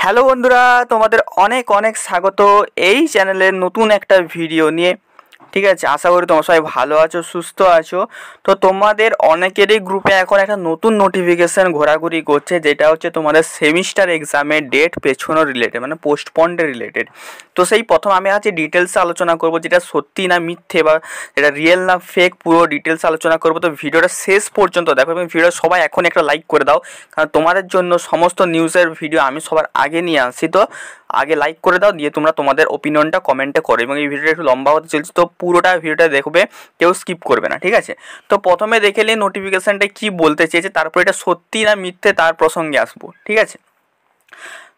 Hello বন্ধুরা, তোমাদের অনেক অনেক স্বাগত এই চ্যানেলের নতুন একটা ভিডিও নিয়ে। ঠিক আছে, আশা করি তোমরা সবাই ভালো আছো, সুস্থ আছো। তো তোমাদের অনেকেরই গ্রুপে এখন একটা নতুন নোটিফিকেশান ঘোরাঘুরি করছে, যেটা হচ্ছে তোমাদের সেমিস্টার এক্সামের ডেট পেছনো রিলেটেড, মানে পোস্টপন্ডের রিলেটেড। তো সেই প্রথম আমি আজকে ডিটেলসে আলোচনা করব, যেটা সত্যি না মিথ্যে বা যেটা রিয়েল না ফেক, পুরো ডিটেলস আলোচনা করবো। তো ভিডিওটা শেষ পর্যন্ত দেখো এবং ভিডিও সবাই এখন একটা লাইক করে দাও, কারণ তোমাদের জন্য সমস্ত নিউজের ভিডিও আমি সবার আগে নিয়ে আসি। তো আগে লাইক করে দাও, দিয়ে তোমরা তোমাদের ওপিনিয়নটা কমেন্টে করো। এবং এই ভিডিওটা একটু লম্বা হতে চলছে, তো পুরোটা ভিডিওটা দেখবে, কেউ স্কিপ করবে না, ঠিক আছে? তো প্রথমে দেখে নিই নোটিফিকেশানটা কী বলতে চেয়েছে, তারপর এটা সত্যি না মিথ্যে তার প্রসঙ্গে আসবো, ঠিক আছে?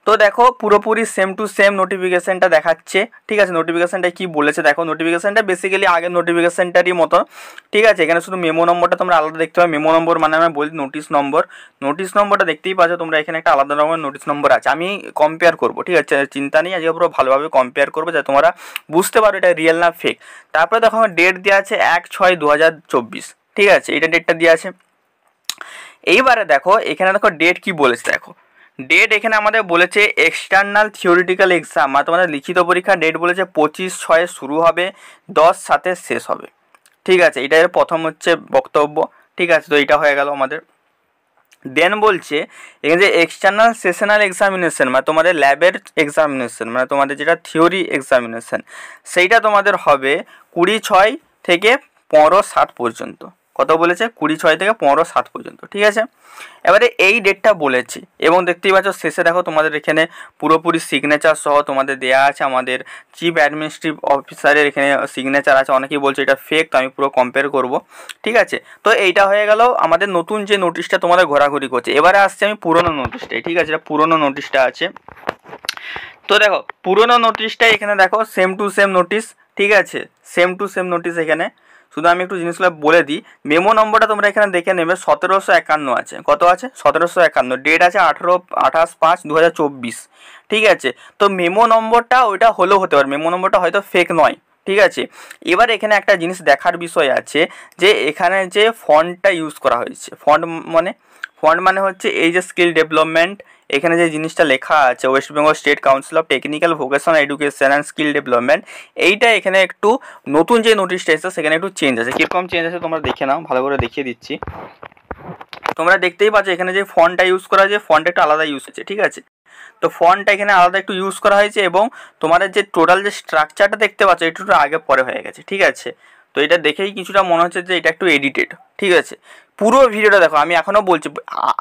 তো দেখো পুরোপুরি সেম টু সেম নোটিফিকেশানটা দেখাচ্ছে, ঠিক আছে? নোটিফিকেশানটা কী বলেছে দেখো, নোটিফিকেশানটা বেসিক্যালি আগের নোটিফিকেশানটারই মতো, ঠিক আছে? এখানে শুধু মেমো নম্বরটা তোমরা আলাদা দেখতে পাবে। মেমো নম্বর মানে আমি বলি নোটিশ নম্বরটা দেখতেই পাচ্ছ তোমরা, এখানে একটা আলাদা রকমের নোটিশ নম্বর আছে। আমি কম্পেয়ার করবো, ঠিক আছে? চিন্তা নেই, আজকে পুরো ভালোভাবে কম্পেয়ার করবো যাতে তোমরা বুঝতে পারো এটা রিয়েল না ফেক। তারপরে দেখো ডেট দেওয়া আছে 1/6/2024, ঠিক আছে? এটা ডেটটা দেওয়া আছে। এইবারে দেখো এখানে দেখো ডেট কি বলেছে, দেখো ডেট এখানে আমাদের বলেছে এক্সটার্নাল থিওরিটিক্যাল এক্সাম, মানে তোমাদের লিখিত পরীক্ষা ডেট বলেছে 25/6 শুরু হবে, 10/7 শেষ হবে, ঠিক আছে? এটার প্রথম হচ্ছে বক্তব্য, ঠিক আছে? তো এটা হয়ে গেল আমাদের। দেন বলছে এখানে যে এক্সটার্নাল সেশনাল এক্সামিনেশন, মানে তোমাদের ল্যাবের এক্সামিনেশন, মানে তোমাদের যেটা থিওরি এক্সামিনেশন, সেইটা তোমাদের হবে 20/6 থেকে 15/7 পর্যন্ত। কত বলেছে? 20/6 থেকে 15/7 পর্যন্ত, ঠিক আছে? এবারে এই ডেটটা বলেছি, এবং দেখতেই পাচ্ছ শেষে দেখো তোমাদের এখানে পুরোপুরি সিগনেচার সহ তোমাদের দেওয়া আছে। আমাদের চিফ অ্যাডমিনিস্ট্রেটিভ অফিসারের এখানে সিগনেচার আছে। অনেকেই বলছে এটা ফেক, তো আমি পুরো কম্পেয়ার করব, ঠিক আছে? তো এইটা হয়ে গেল আমাদের নতুন যে নোটিশটা তোমাদের ঘোরাঘুরি করছে। এবারে আসছে আমি পুরোনো নোটিশটাই, ঠিক আছে? এটা পুরোনো নোটিশটা আছে। তো দেখো পুরোনো নোটিশটাই এখানে দেখো সেম টু সেম নোটিশ, ঠিক আছে? সেম টু সেম নোটিশ এখানে। শুধু আমি একটু জিনিসগুলো বলে দিই। মেমো নম্বরটা তোমরা এখানে দেখে নেবে, 1751 আছে। কত আছে? 1751। ডেট আছে 28/5/2024, ঠিক আছে? তো মেমো নম্বরটা ওইটা হলেও হতে পারে, মেমো নম্বরটা হয়তো ফেক নয়, ঠিক আছে? এবার এখানে একটা জিনিস দেখার বিষয় আছে, যে এখানে যে ফন্টটা ইউজ করা হয়েছে, ফন্ট মানে হচ্ছে এই যে স্কিল ডেভেলপমেন্ট, এখানে যে জিনিসটা লেখা আছে West Bengal state council of technical vocational education and skill development, এইটা এখানে একটু নতুন যে নোটিশটা এসেছে সেখানে একটু চেঞ্জ আছে। কীরকম চেঞ্জ আছে তোমরা দেখে নাও, ভালো করে দেখিয়ে দিচ্ছি। তোমরা দেখতেই পাচ্ছ এখানে যে ফন্টটা ইউজ করা হয়েছে, ফন্টটা একটু আলাদা ইউজ হচ্ছে, ঠিক আছে? তো ফন্টটা এখানে আলাদা একটু ইউজ করা হয়েছে, এবং তোমাদের যে টোটাল যে স্ট্রাকচারটা দেখতে পাচ্ছ একটু আগে পরে হয়ে গেছে, ঠিক আছে? তো এটা দেখেই কিছুটা মনে হচ্ছে যে এটা একটু এডিটেড, ঠিক আছে? পুরো ভিডিওটা দেখো, আমি এখনও বলছি,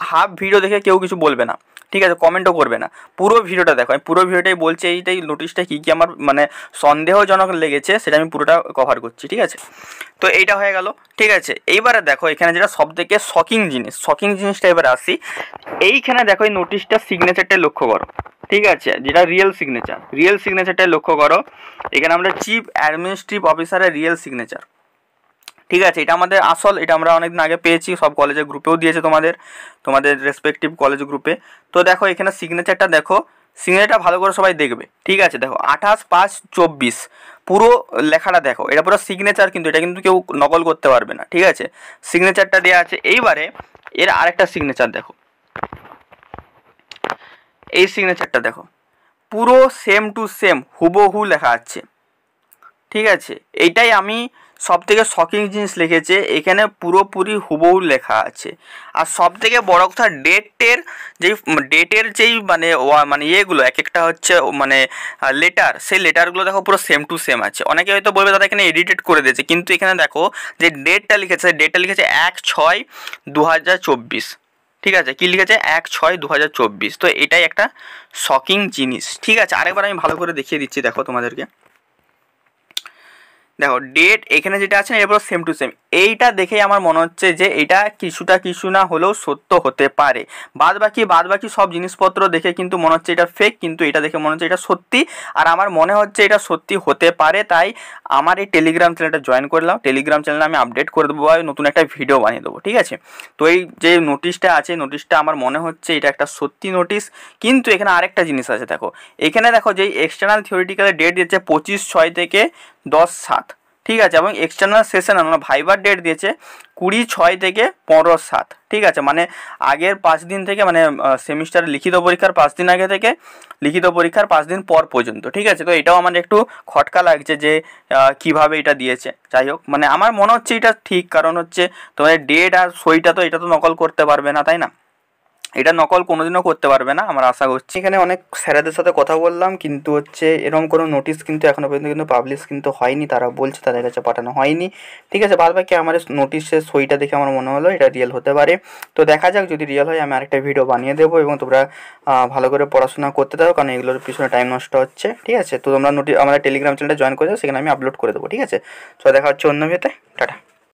হাফ ভিডিও দেখে কেউ কিছু বলবে না, ঠিক আছে? কমেন্টও করবে না, পুরো ভিডিওটা দেখো। আমি পুরো ভিডিওটাই বলছি, এইটাই নোটিশটা কী কী আমার মানে সন্দেহজনক লেগেছে সেটা আমি পুরোটা কভার করছি, ঠিক আছে? তো এইটা হয়ে গেল, ঠিক আছে? এইবারে দেখো এখানে যেটা সবথেকে শকিং জিনিসটা এবারে আসি। এইখানে দেখো এই নোটিশটা সিগনেচারটাই লক্ষ্য করো, ঠিক আছে? যেটা রিয়েল সিগনেচারটাই লক্ষ্য করো। এখানে আমরা চিফ অ্যাডমিনিস্ট্রেটিভ অফিসারের রিয়েল সিগনেচার, ঠিক আছে? এটা আমাদের আসল, এটা আমরা অনেকদিন আগে পেয়েছি, সব কলেজের গ্রুপেও দিয়েছে তোমাদের রেসপেক্টিভ কলেজ গ্রুপে। তো দেখো এখানে সিগনেচারটা দেখো, সিগনেচারটা ভালো করে সবাই দেখবে, ঠিক আছে? দেখো 28/5/24 পুরো লেখাটা দেখো, এটা পুরো সিগনেচার, কিন্তু এটা কিন্তু কেউ নকল করতে পারবে না, ঠিক আছে? সিগনেচারটা দেওয়া আছে। এইবারে এর আরেকটা সিগনেচার দেখো, এই সিগনেচারটা দেখো, পুরো সেম টু সেম হুবহু লেখা আছে, ঠিক আছে? এইটাই আমি সবথেকে শকিং জিনিস লিখেছে, এখানে পুরোপুরি হুবহু লেখা আছে। আর সবথেকে বড় কথা ডেটের যেই মানে ইয়েগুলো এক একটা হচ্ছে মানে লেটার, সেই লেটারগুলো দেখো পুরো সেম টু সেম আছে। অনেকে হয়তো বলবে দাদা এখানে এডিটেড করে দিয়েছে, কিন্তু এখানে দেখো যে ডেটটা লিখেছে 1/6/2024, ঠিক আছে? কি লিখেছে? 1/6/2024। তো এটাই একটা শকিং জিনিস, ঠিক আছে? আরেকবার আমি ভালো করে দেখিয়ে দিচ্ছি, দেখো তোমাদেরকে। দেখো ডেট এখানে যেটা আছে না, এরপর সেম টু সেম। এইটা দেখেই আমার মনে হচ্ছে যে এটা কিছু না হলেও সত্য হতে পারে। বাদ বাকি সব জিনিসপত্র দেখে কিন্তু মনে হচ্ছে এটা ফেক, কিন্তু এটা দেখে মনে হচ্ছে এটা সত্যি। আর আমার মনে হচ্ছে এটা সত্যি হতে পারে, তাই আমার এই টেলিগ্রাম চ্যানেলটা জয়েন করলাম। টেলিগ্রাম চ্যানেলে আমি আপডেট করে দেবো, নতুন একটা ভিডিও বানিয়ে দেবো, ঠিক আছে? তো এই যে নোটিশটা আছে, নোটিশটা আমার মনে হচ্ছে এটা একটা সত্যি নোটিশ। কিন্তু এখানে আরেকটা জিনিস আছে, দেখো এখানে দেখো যে এক্সটার্নাল থিওরিটিক্যালের ডেট দিচ্ছে 25/6 থেকে 10/7, ঠিক আছে। এবং এক্সটার্নাল সেশন আমরা ভাইবার ডেট দিয়েছে 20/6 থেকে 15/7, ঠিক আছে, মানে আগের 5 দিন থেকে, মানে সেমিস্টারের লিখিত পরীক্ষার 5 দিন আগে থেকে লিখিত পরীক্ষার 5 দিন পর পর্যন্ত, ঠিক আছে। তো এটাও আমার একটু খটকা লাগছে যে কিভাবে এটা দিয়েছে। যাই হোক, মানে আমার মনে হচ্ছে এটা ঠিক, কারণ হচ্ছে তোমার ডেট আর সইটা তো এটা তো নকল করতে পারবে না, তাই না? এটা নকল কোনোদিনও করতে পারবে না আমার আশা করছি। এখানে অনেক স্যারেদের সাথে কথা বললাম, কিন্তু হচ্ছে এরকম কোনো নোটিশ কিন্তু এখনও পর্যন্ত কিন্তু পাবলিশ কিন্তু হয়নি, তারা বলছে তাদের কাছে পাঠানো হয়নি, ঠিক আছে। বাদ বাকি আমার নোটিশের সইটা দেখে আমার মনে হলো এটা রিয়েল হতে পারে। তো দেখা যাক, যদি রিয়েল হয় আমি আরেকটা ভিডিও বানিয়ে দেবো, এবং তোমরা ভালো করে পড়াশোনা করতে থাকো, কারণ এগুলোর পিছনে টাইম নষ্ট হচ্ছে, ঠিক আছে। তো তোমরা আমাদের টেলিগ্রাম চ্যানেলটা জয়েন করে দাও, সেখানে আমি আপলোড করে দেবো, ঠিক আছে। তো দেখা হচ্ছে অন্য ভিডিওতে, টাটা।